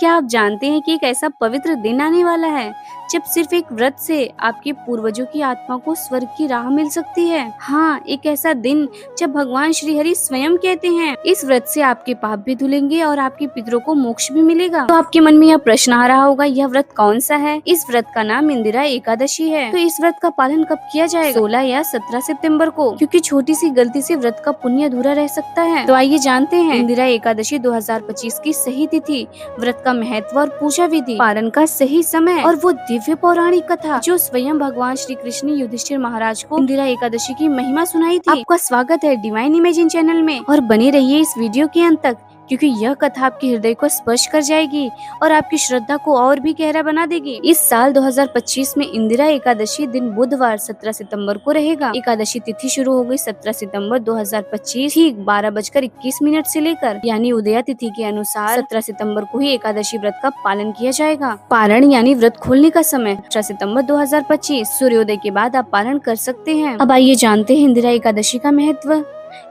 क्या आप जानते हैं कि एक ऐसा पवित्र दिन आने वाला है जब सिर्फ एक व्रत से आपके पूर्वजों की आत्मा को स्वर्ग की राह मिल सकती है। हाँ, एक ऐसा दिन जब भगवान श्री हरि स्वयं कहते हैं इस व्रत से आपके पाप भी धुलेंगे और आपके पितरों को मोक्ष भी मिलेगा। तो आपके मन में यह प्रश्न आ रहा होगा, यह व्रत कौन सा है? इस व्रत का नाम इंदिरा एकादशी है। तो इस व्रत का पालन कब किया जाएगा? 16 या 17 सितंबर को, क्योंकि छोटी सी गलती से व्रत का पुण्य अधूरा रह सकता है। तो आइए जानते हैं इंदिरा एकादशी 2025 की सही तिथि, व्रत का महत्व और पूजा विधि, पालन का सही समय और वो दिव्य पौराणिक कथा जो स्वयं भगवान श्री कृष्ण ने युधिष्ठिर महाराज को इंदिरा एकादशी की महिमा सुनाई थी। आपका स्वागत है डिवाइन इमेजिन चैनल में और बने रहिए इस वीडियो के अंत तक, क्योंकि यह कथा आपके हृदय को स्पर्श कर जाएगी और आपकी श्रद्धा को और भी गहरा बना देगी। इस साल 2025 में इंदिरा एकादशी दिन बुधवार 17 सितंबर को रहेगा। एकादशी तिथि शुरू हो गई 17 सितंबर 2025 ठीक 12:21 से लेकर, यानी उदया तिथि के अनुसार 17 सितंबर को ही एकादशी व्रत का पालन किया जाएगा। पारण यानी व्रत खोलने का समय 18 सितंबर 2025 सूर्योदय के बाद आप पालन कर सकते हैं। अब आइए जानते हैं इंदिरा एकादशी का महत्व।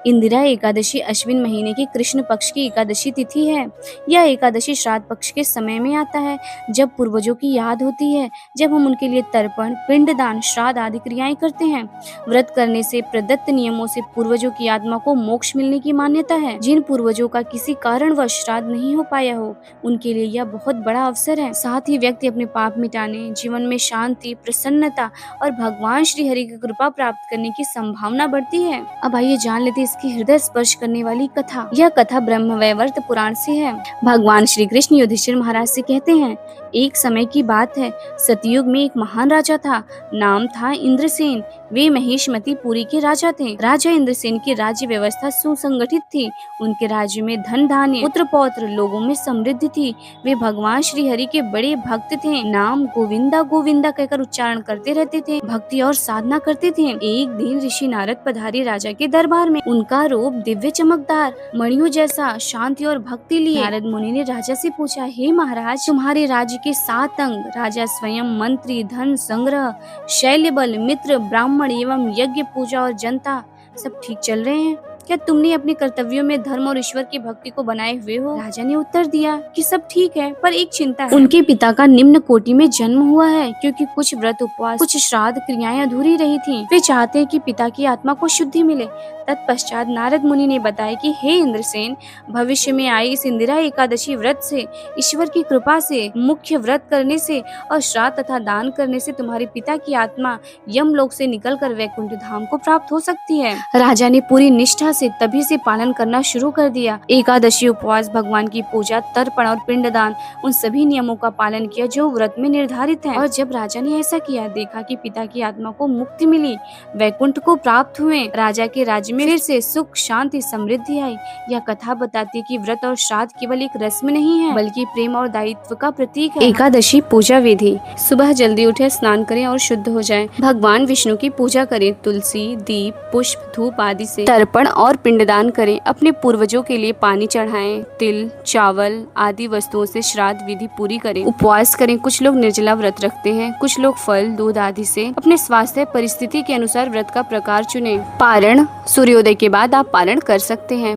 इंदिरा एकादशी अश्विन महीने की कृष्ण पक्ष की एकादशी तिथि है। यह एकादशी श्राद्ध पक्ष के समय में आता है, जब पूर्वजों की याद होती है, जब हम उनके लिए तर्पण, पिंडदान, श्राद्ध आदि क्रियाएं करते हैं। व्रत करने से प्रदत्त नियमों से पूर्वजों की आत्मा को मोक्ष मिलने की मान्यता है। जिन पूर्वजों का किसी कारणवश श्राद्ध नहीं हो पाया हो, उनके लिए यह बहुत बड़ा अवसर है। साथ ही व्यक्ति अपने पाप मिटाने, जीवन में शांति, प्रसन्नता और भगवान श्री हरि की कृपा प्राप्त करने की संभावना बढ़ती है। अब आइए जान लेते इसकी हृदय स्पर्श करने वाली कथा। यह कथा ब्रह्मवैवर्त पुराण से है। भगवान श्री कृष्ण युधिष्ठिर महाराज से कहते हैं, एक समय की बात है, सतयुग में एक महान राजा था, नाम था इंद्रसेन। वे महेशमती पुरी के राजा थे। राजा इंद्रसेन की राज्य व्यवस्था सुसंगठित थी। उनके राज्य में धन धान्य, पुत्र पौत्र, लोगों में समृद्धि थी। वे भगवान श्री हरि के बड़े भक्त थे। नाम गोविंदा गोविंदा कहकर उच्चारण करते रहते थे, भक्ति और साधना करते थे। एक दिन ऋषि नारद पधारे राजा के दरबार में। उनका रूप दिव्य चमकदार, मणियों जैसा, शांति और भक्ति लिए। नारद मुनि ने राजा से पूछा, हे महाराज, तुम्हारे राज्य के 7 अंग, राजा स्वयं, मंत्री, धन संग्रह, शैल्य बल, मित्र, ब्राह्मण एवं यज्ञ, पूजा और जनता सब ठीक चल रहे हैं? क्या तुमने अपने कर्तव्यों में धर्म और ईश्वर की भक्ति को बनाए हुए हो? राजा ने उत्तर दिया कि सब ठीक है, पर एक चिंता है। उनके पिता का निम्न कोटि में जन्म हुआ है, क्योंकि कुछ व्रत, उपवास, कुछ श्राद्ध क्रियाएं अधूरी रही थीं। वे चाहते हैं कि पिता की आत्मा को शुद्धि मिले। तत्पश्चात नारद मुनि ने बताया कि हे इंद्रसेन, भविष्य में आई इस इंदिरा एकादशी व्रत से, ईश्वर की कृपा से, मुख्य व्रत करने से और श्राद्ध तथा दान करने से तुम्हारे पिता की आत्मा यमलोक से निकलकर वैकुंठ धाम को प्राप्त हो सकती है। राजा ने पूरी निष्ठा से तभी से पालन करना शुरू कर दिया। एकादशी उपवास, भगवान की पूजा, तर्पण और पिंडदान, उन सभी नियमों का पालन किया जो व्रत में निर्धारित है। और जब राजा ने ऐसा किया, देखा कि पिता की आत्मा को मुक्ति मिली, वैकुंठ को प्राप्त हुए। राजा के राज्य में फिर से सुख, शांति, समृद्धि आई। यह कथा बताती है कि व्रत और श्राद्ध केवल एक रस्म नहीं है, बल्कि प्रेम और दायित्व का प्रतीक है। एकादशी पूजा विधि। सुबह जल्दी उठे, स्नान करें और शुद्ध हो जाएं। भगवान विष्णु की पूजा करें, तुलसी, दीप, पुष्प, धूप आदि से। तर्पण और पिंडदान करें। अपने पूर्वजों के लिए पानी चढ़ाएं। तिल, चावल आदि वस्तुओं से श्राद्ध विधि पूरी करें। उपवास करें। कुछ लोग निर्जला व्रत रखते हैं, कुछ लोग फल, दूध आदि से। अपने स्वास्थ्य परिस्थिति के अनुसार व्रत का प्रकार चुनें। पारण। सूर्योदय के बाद आप पारण कर सकते हैं।